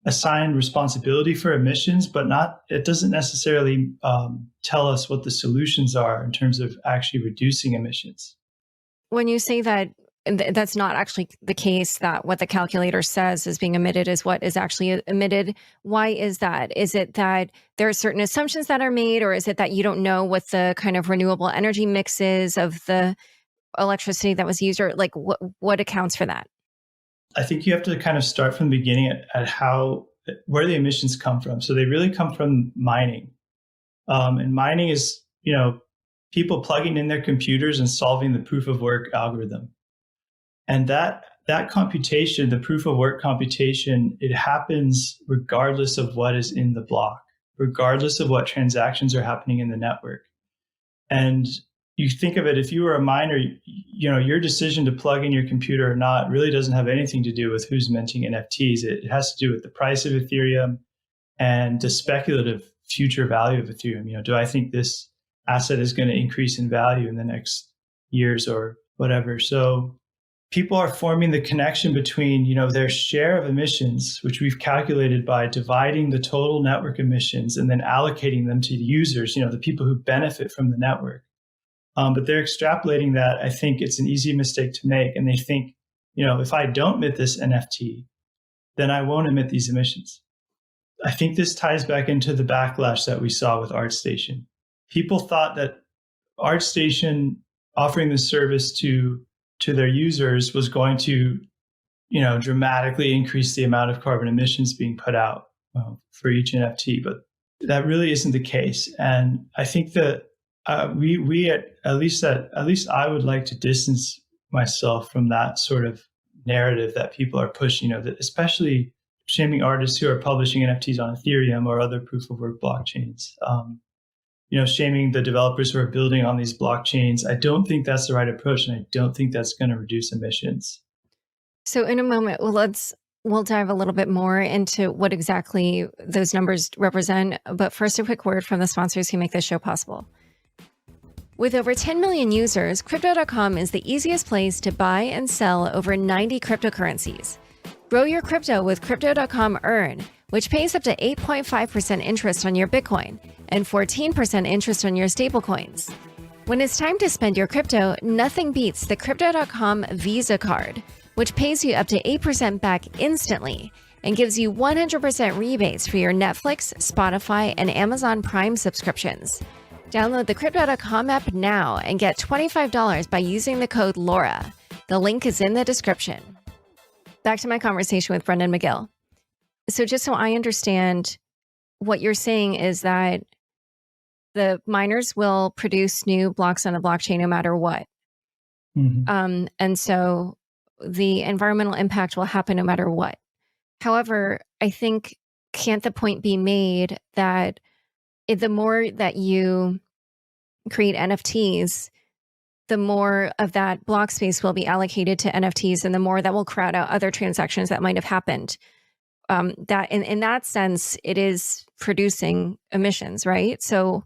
assign responsibility for emissions, but it doesn't necessarily tell us what the solutions are in terms of actually reducing emissions. When you say that that's not actually the case, that what the calculator says is being emitted is what is actually emitted, why is that? Is it that there are certain assumptions that are made, or is it that you don't know what the kind of renewable energy mix is of the electricity that was used, or like what accounts for that? I think you have to kind of start from the beginning at where the emissions come from. So they really come from mining. And mining is, people plugging in their computers and solving the proof of work algorithm. And that computation, the proof of work computation, it happens regardless of what is in the block, regardless of what transactions are happening in the network. And you think of it, if you were a miner, your decision to plug in your computer or not really doesn't have anything to do with who's minting NFTs. It has to do with the price of Ethereum and the speculative future value of Ethereum. Do I think this asset is going to increase in value in the next years or whatever? So people are forming the connection between, their share of emissions, which we've calculated by dividing the total network emissions and then allocating them to the users, the people who benefit from the network. But they're extrapolating that. I think it's an easy mistake to make. And they think, if I don't emit this NFT, then I won't emit these emissions. I think this ties back into the backlash that we saw with ArtStation. People thought that ArtStation offering the service to their users was going to, dramatically increase the amount of carbon emissions being put out for each NFT. But that really isn't the case. And I think that we at least I would like to distance myself from that sort of narrative that people are pushing, that especially shaming artists who are publishing NFTs on Ethereum or other proof of work blockchains, shaming the developers who are building on these blockchains. I don't think that's the right approach, and I don't think that's going to reduce emissions. So in a moment, we'll dive a little bit more into what exactly those numbers represent. But first, a quick word from the sponsors who make this show possible. With over 10 million users, Crypto.com is the easiest place to buy and sell over 90 cryptocurrencies. Grow your crypto with Crypto.com Earn, which pays up to 8.5% interest on your Bitcoin and 14% interest on your stablecoins. When it's time to spend your crypto, nothing beats the Crypto.com Visa card, which pays you up to 8% back instantly and gives you 100% rebates for your Netflix, Spotify, and Amazon Prime subscriptions. Download the Crypto.com app now and get $25 by using the code LAURA. The link is in the description. Back to my conversation with Brendan McGill. So just so I understand, what you're saying is that the miners will produce new blocks on the blockchain no matter what. Mm-hmm. And so the environmental impact will happen no matter what. However, I think, can't the point be made that the more that you create NFTs, the more of that block space will be allocated to NFTs, and the more that will crowd out other transactions that might have happened. That in that sense, it is producing emissions, right? So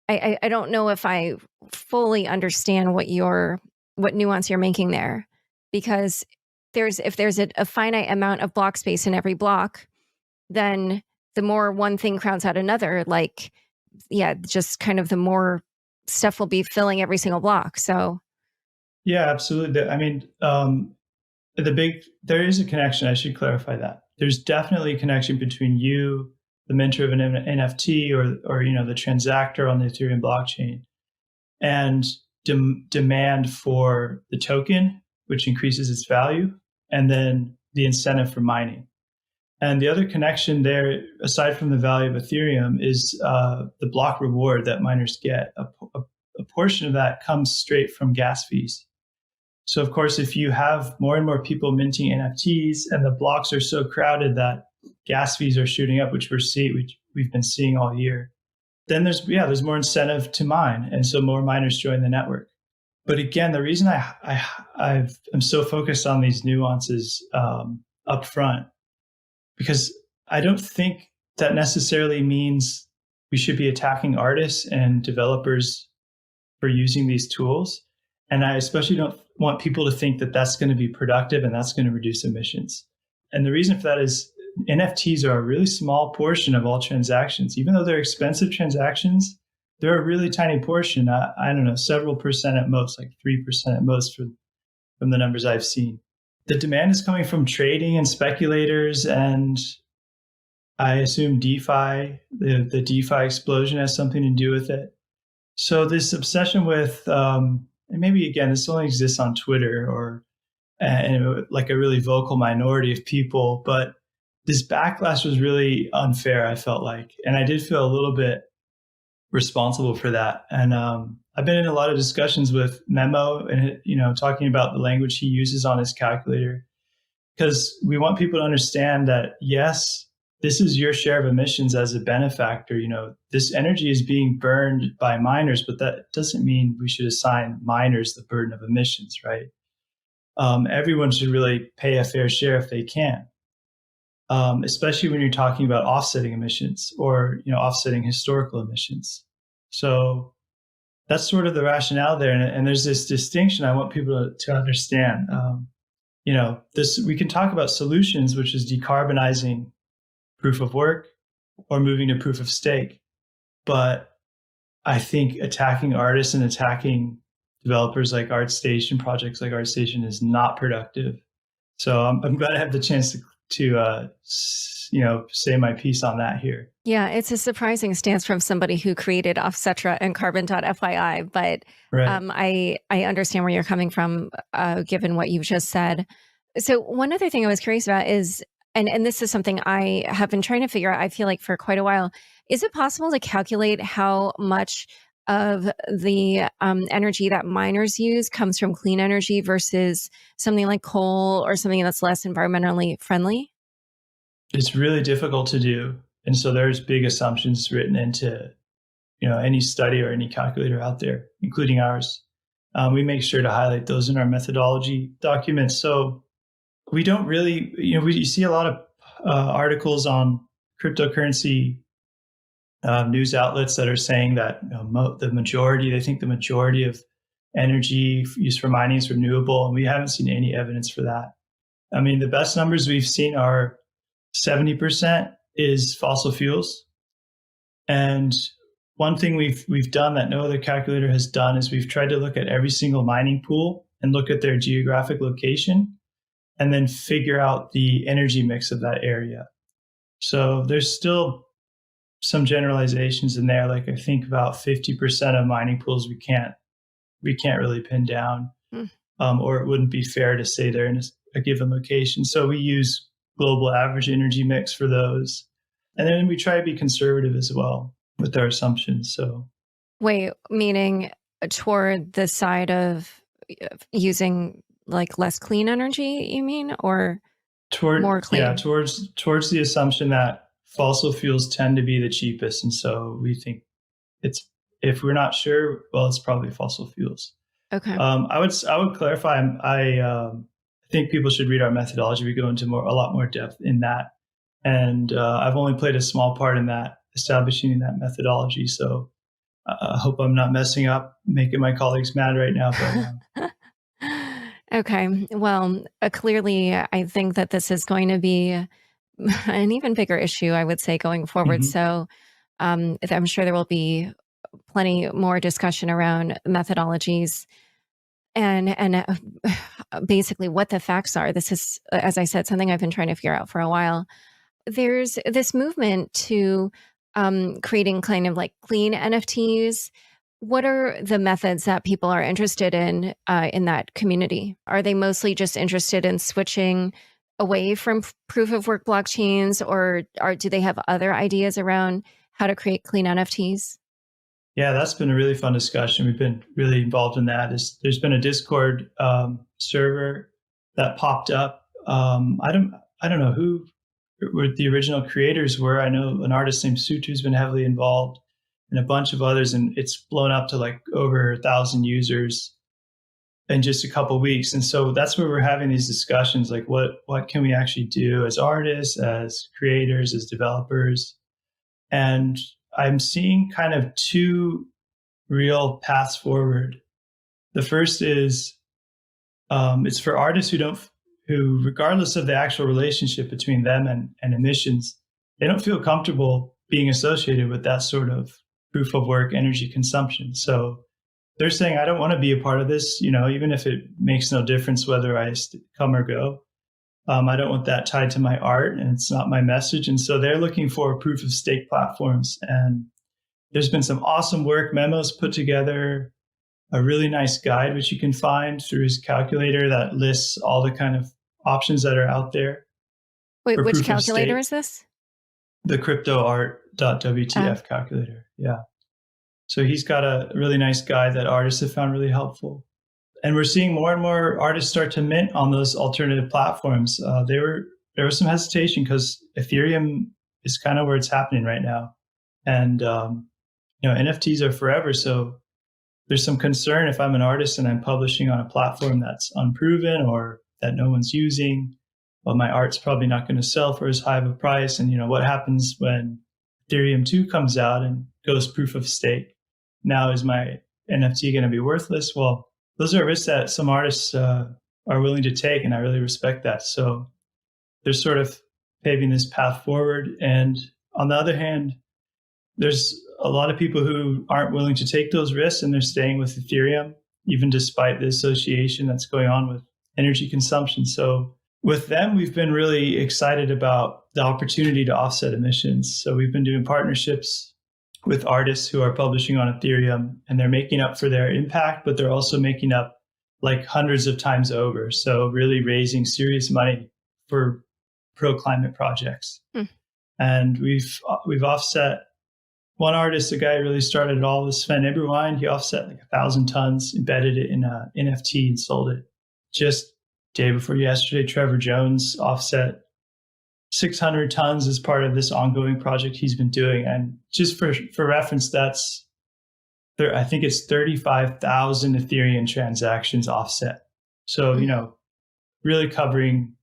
I don't know if I fully understand what nuance you're making there, because if there's a finite amount of block space in every block, then the more one thing crowds out another, just kind of the more stuff will be filling every single block. So, yeah, absolutely. I mean, there is a connection. I should clarify that. There's definitely a connection between you, the minter of an NFT, or the transactor on the Ethereum blockchain, and demand for the token, which increases its value, and then the incentive for mining. And the other connection there, aside from the value of Ethereum, is the block reward that miners get. A portion of that comes straight from gas fees. So, of course, if you have more and more people minting NFTs and the blocks are so crowded that gas fees are shooting up, which we've been seeing all year, then there's more incentive to mine, and so more miners join the network. But again, the reason I'm so focused on these nuances up front, because I don't think that necessarily means we should be attacking artists and developers for using these tools. And I especially don't want people to think that that's going to be productive and that's going to reduce emissions. And the reason for that is NFTs are a really small portion of all transactions. Even though they're expensive transactions, they're a really tiny portion. I don't know, several percent at most, like 3% at most from the numbers I've seen. The demand is coming from trading and speculators, and I assume DeFi, the DeFi explosion has something to do with it. So this obsession with, and maybe again, this only exists on Twitter or and like a really vocal minority of people, but this backlash was really unfair, I felt like, and I did feel a little bit responsible for that. And I've been in a lot of discussions with Memo, and talking about the language he uses on his calculator, because we want people to understand that yes, this is your share of emissions as a benefactor. This energy is being burned by miners, but that doesn't mean we should assign miners the burden of emissions, right? Everyone should really pay a fair share if they can, especially when you're talking about offsetting emissions or offsetting historical emissions. So that's sort of the rationale there, and there's this distinction I want people to understand. We can talk about solutions, which is decarbonizing proof of work or moving to proof of stake, but I think attacking artists and attacking developers like ArtStation, projects like ArtStation, is not productive. So I'm glad I have the chance to say my piece on that here. Yeah, it's a surprising stance from somebody who created Offsetra and Carbon.fyi, but right. I understand where you're coming from, given what you've just said. So one other thing I was curious about is, and this is something I have been trying to figure out, I feel like for quite a while, is it possible to calculate how much of the energy that miners use comes from clean energy versus something like coal or something that's less environmentally friendly? It's really difficult to do. And so there's big assumptions written into any study or any calculator out there, including ours. We make sure to highlight those in our methodology documents. So we don't really, we see a lot of articles on cryptocurrency news outlets that are saying that they think the majority of energy used for mining is renewable, and we haven't seen any evidence for that. I mean, the best numbers we've seen are 70% is fossil fuels. And one thing we've done that no other calculator has done is we've tried to look at every single mining pool and look at their geographic location and then figure out the energy mix of that area. So there's still some generalizations in there. Like I think about 50% of mining pools we can't really pin down, or it wouldn't be fair to say they're in a given location. So we use global average energy mix for those. And then we try to be conservative as well with our assumptions. So wait, meaning toward the side of using like less clean energy, you mean, or more clean? Yeah, towards the assumption that fossil fuels tend to be the cheapest. And so we think if we're not sure, well, it's probably fossil fuels. Okay. I would clarify. I think people should read our methodology. We go into a lot more depth in that, and I've only played a small part in that, establishing that methodology. So I hope I'm not messing up, making my colleagues mad right now. But, okay. Well, clearly, I think that this is going to be an even bigger issue, I would say, going forward. mm-hmm. So I'm sure there will be plenty more discussion around methodologies and basically what the facts are. This is, as I said, something I've been trying to figure out for a while. There's this movement to creating kind of like clean NFTs. What are the methods that people are interested in that community? Are they mostly just interested in switching away from proof of work blockchains, or do they have other ideas around how to create clean NFTs? Yeah, that's been a really fun discussion. We've been really involved in that. There's been a Discord server that popped up. I don't know who the original creators were. I know an artist named Sutu's been heavily involved, and a bunch of others, and it's blown up to like over 1,000 users in just a couple of weeks. And so that's where we're having these discussions, like what can we actually do as artists, as creators, as developers. And I'm seeing kind of two real paths forward. The first is it's for artists who, regardless of the actual relationship between them and emissions, they don't feel comfortable being associated with that sort of proof of work energy consumption. So they're saying, I don't want to be a part of this, even if it makes no difference whether I come or go. I don't want that tied to my art, and it's not my message. And so they're looking for proof of stake platforms. And there's been some awesome work, memos put together, a really nice guide, which you can find through his calculator that lists all the kind of options that are out there. Wait, which calculator is this? The cryptoart.wtf calculator. Yeah. So he's got a really nice guide that artists have found really helpful. And we're seeing more and more artists start to mint on those alternative platforms. There was some hesitation because Ethereum is kind of where it's happening right now. And, NFTs are forever. So there's some concern if I'm an artist and I'm publishing on a platform that's unproven or that no one's using, well, my art's probably not going to sell for as high of a price. And, what happens when Ethereum 2 comes out and goes proof of stake? Now, is my NFT going to be worthless? Well, those are risks that some artists are willing to take, and I really respect that. So they're sort of paving this path forward. And on the other hand, there's a lot of people who aren't willing to take those risks, and they're staying with Ethereum, even despite the association that's going on with energy consumption. So with them, we've been really excited about the opportunity to offset emissions. So we've been doing partnerships with artists who are publishing on Ethereum, and they're making up for their impact, but they're also making up like hundreds of times over. So really raising serious money for pro-climate projects. And we've offset one artist, a guy who really started it all, was Sven Eberwein. He offset like 1,000 tons, embedded it in a NFT and sold it. Just day before yesterday, Trevor Jones offset 600 tons as part of this ongoing project he's been doing. And just for reference, I think it's 35,000 Ethereum transactions offset. So, really covering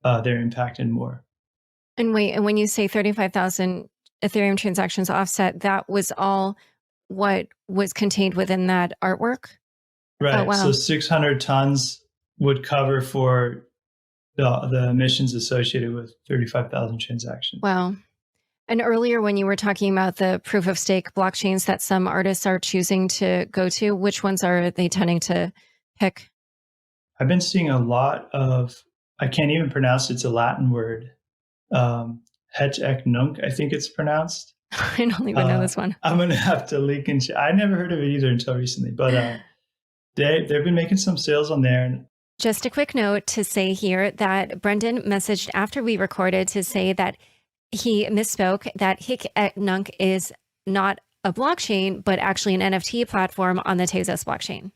their impact and more. And wait, and when you say 35,000 Ethereum transactions offset, that was all what was contained within that artwork? Right. Oh, wow. So 600 tons would cover for the emissions associated with 35,000 transactions. Wow. And earlier when you were talking about the proof of stake blockchains that some artists are choosing to go to, which ones are they tending to pick? I've been seeing a lot of, I can't even pronounce it, it's a Latin word. Het ek nunc, I think it's pronounced. I don't even know this one. I'm going to have to link in. I never heard of it either until recently, but they've been making some sales on there. And just a quick note to say here that Brendan messaged after we recorded to say that he misspoke, that Hic et Nunc is not a blockchain, but actually an NFT platform on the Tezos blockchain.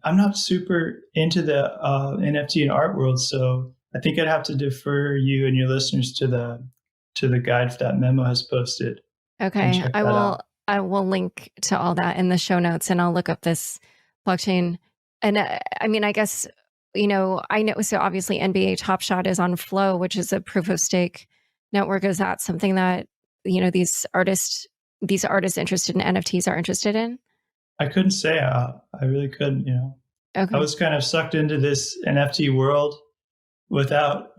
I'm not super into the NFT and art world, so I think I'd have to defer you and your listeners to the guide that Memo has posted. Okay, I will link to all that in the show notes, and I'll look up this blockchain. And I guess, I know, so obviously NBA Top Shot is on Flow, which is a proof of stake network. Is that something that, these artists interested in NFTs are interested in? I couldn't say. I really couldn't, Okay. I was kind of sucked into this NFT world without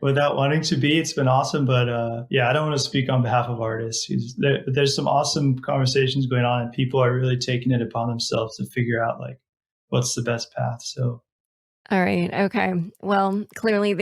without wanting to be. It's been awesome, but I don't want to speak on behalf of artists. There's some awesome conversations going on, and people are really taking it upon themselves to figure out like what's the best path. So, all right, okay. Well, clearly